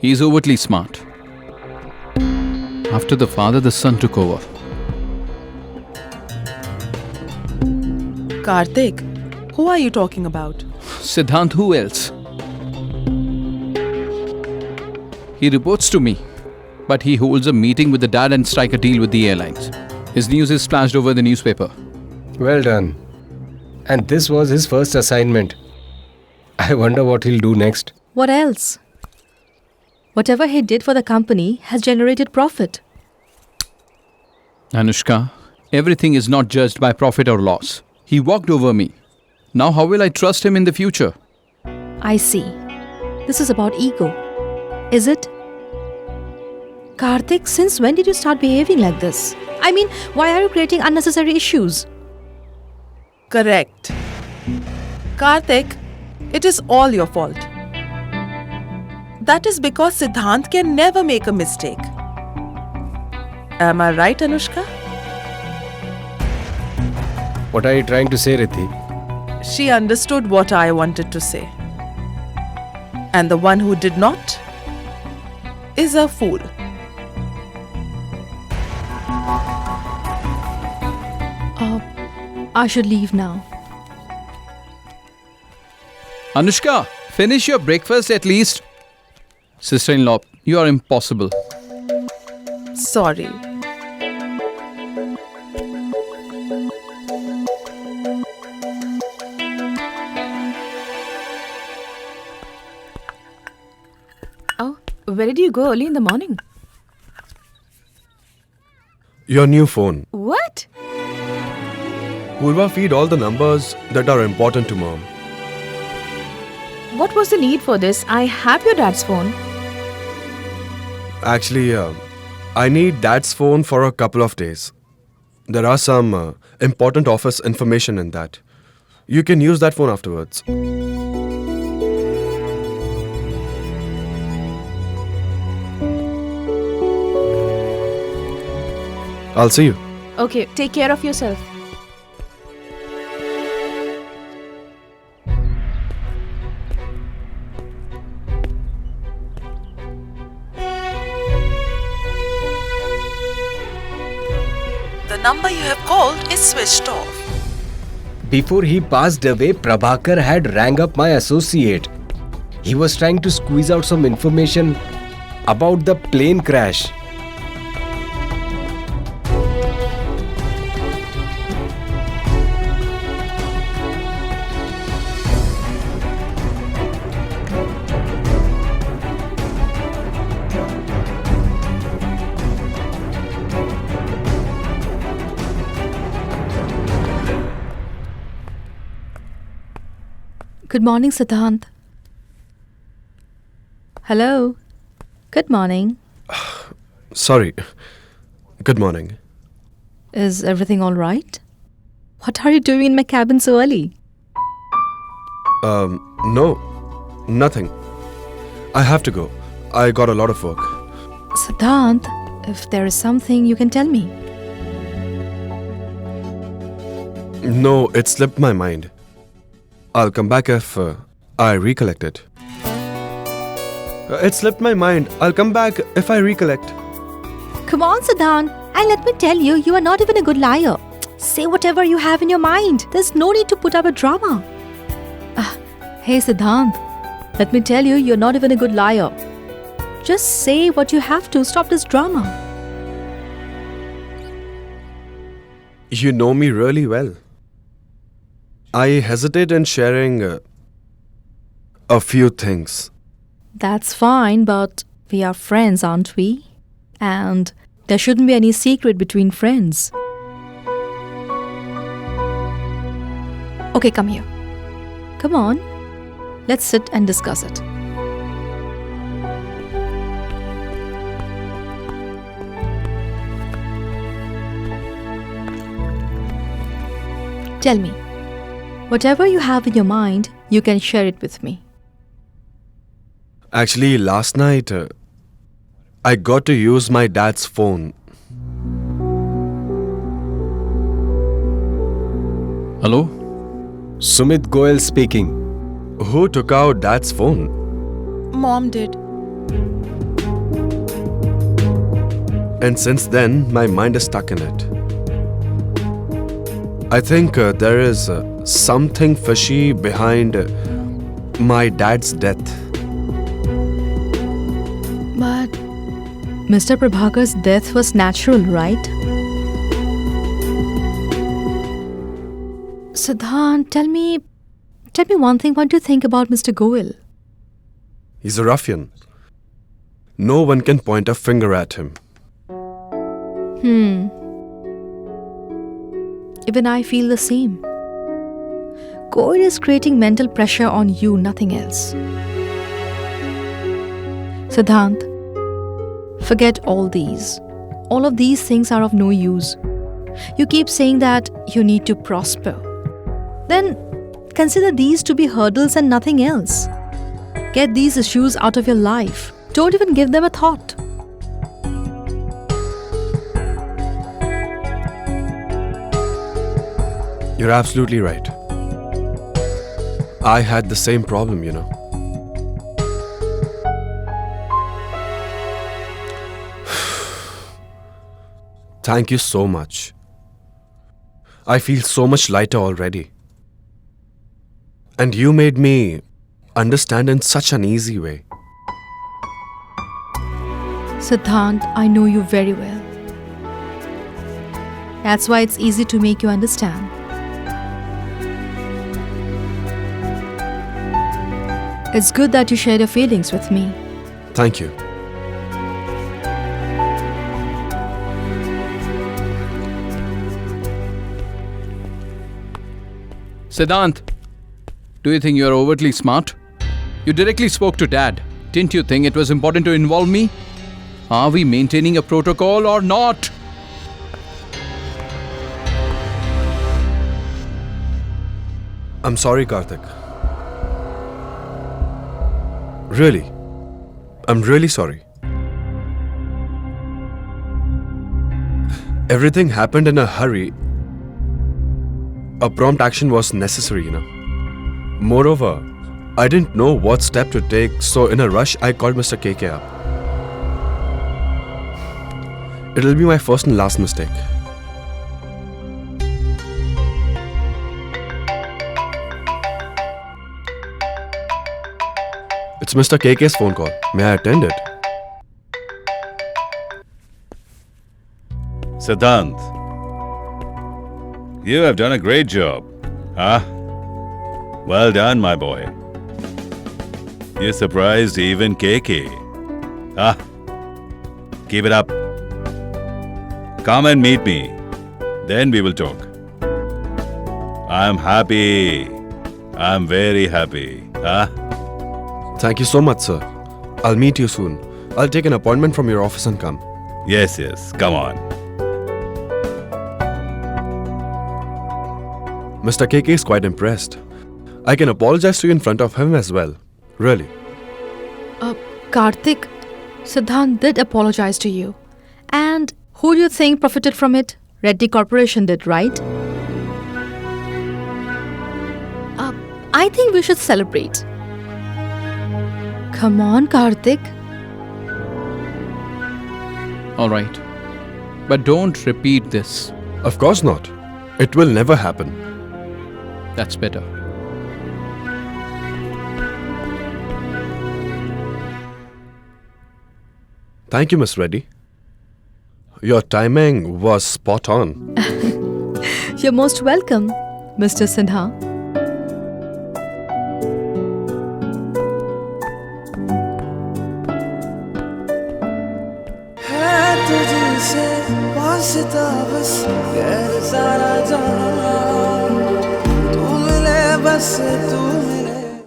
He's overtly smart. After the father, the son took over. Karthik, who are you talking about? Siddhant, who else? He reports to me, but he holds a meeting with the dad and strike a deal with the airlines. His news is splashed over the newspaper. Well done. And this was his first assignment. I wonder what he'll do next. What else? Whatever he did for the company has generated profit. Anushka, everything is not judged by profit or loss. He walked over me. Now how will I trust him in the future? I see. This is about ego. Is it? Karthik, since when did you start behaving like this? I mean, why are you creating unnecessary issues? Correct. Karthik, it is all your fault. That is because Siddhant can never make a mistake. Am I right, Anushka? What are you trying to say, Riddhi? She understood what I wanted to say. And the one who did not is a fool. I should leave now. Anushka, finish your breakfast at least. Sister-in-law, you are impossible. Sorry. Oh, where did you go early in the morning? Your new phone. What? Purva, feed all the numbers that are important to mom. What was the need for this? I have your dad's phone. Actually, I need dad's phone for a couple of days. There are some important office information in that. You can use that phone afterwards. I'll see you. Okay, take care of yourself. The number you have called is switched off. Before he passed away, Prabhakar had rang up my associate. He was trying to squeeze out some information about the plane crash. Good morning, Siddhant. Hello. Good morning. Sorry. Good morning. Is everything all right? What are you doing in my cabin so early? No. Nothing. I have to go. I got a lot of work. Siddhant, if there is something, you can tell me. No, it slipped my mind. I'll come back if I recollect it. It slipped my mind. I'll come back if I recollect. Come on, Siddhant. And let me tell you, you are not even a good liar. Say whatever you have in your mind. There's no need to put up a drama. Hey, Siddhant. Let me tell you, you're not even a good liar. Just say what you have to stop this drama. You know me really well. I hesitate in sharing a few things. That's fine, but we are friends, aren't we? And there shouldn't be any secret between friends. Okay, come here. Come on. Let's sit and discuss it. Tell me, whatever you have in your mind, you can share it with me. Actually, last night, I got to use my dad's phone. Hello? Sumit Goyal speaking. Who took out dad's phone? Mom did. And since then, my mind is stuck in it. I think there is something fishy behind my dad's death. But Mr. Prabhakar's death was natural, right? Siddhant, tell me one thing. What do you think about Mr. Goel? He's a ruffian. No one can point a finger at him. Even I feel the same. Goel is creating mental pressure on you, nothing else. Siddhant, forget all these. All of these things are of no use. You keep saying that you need to prosper. Then consider these to be hurdles and nothing else. Get these issues out of your life. Don't even give them a thought. You're absolutely right. I had the same problem, you know. Thank you so much. I feel so much lighter already. And you made me understand in such an easy way. Siddhant, I know you very well. That's why it's easy to make you understand. It's good that you shared your feelings with me. Thank you. Siddhant, do you think you are overtly smart? You directly spoke to Dad. Didn't you think it was important to involve me? Are we maintaining a protocol or not? I'm sorry, Karthik. Really. I'm really sorry. Everything happened in a hurry. A prompt action was necessary, you know. Moreover, I didn't know what step to take, so in a rush, I called Mr. KK up. It'll be my first and last mistake. It's Mr. KK's phone call. May I attend it? Siddhant, you have done a great job. Huh? Well done, my boy. You surprised even KK. Huh? Keep it up. Come and meet me. Then we will talk. I'm happy. I'm very happy. Huh? Thank you so much, sir. I'll meet you soon. I'll take an appointment from your office and come. Yes, yes. Come on. Mr. KK is quite impressed. I can apologize to you in front of him as well. Really. Karthik, Siddhant did apologize to you. And who do you think profited from it? Reddy Corporation did, right? I think we should celebrate. Come on, Karthik. Alright. But don't repeat this. Of course not. It will never happen. That's better. Thank you, Miss Reddy. Your timing was spot on. You're most welcome, Mr. Sinha. तुझसे वास्ता बस गैर सारा जहां तू मिले बस तू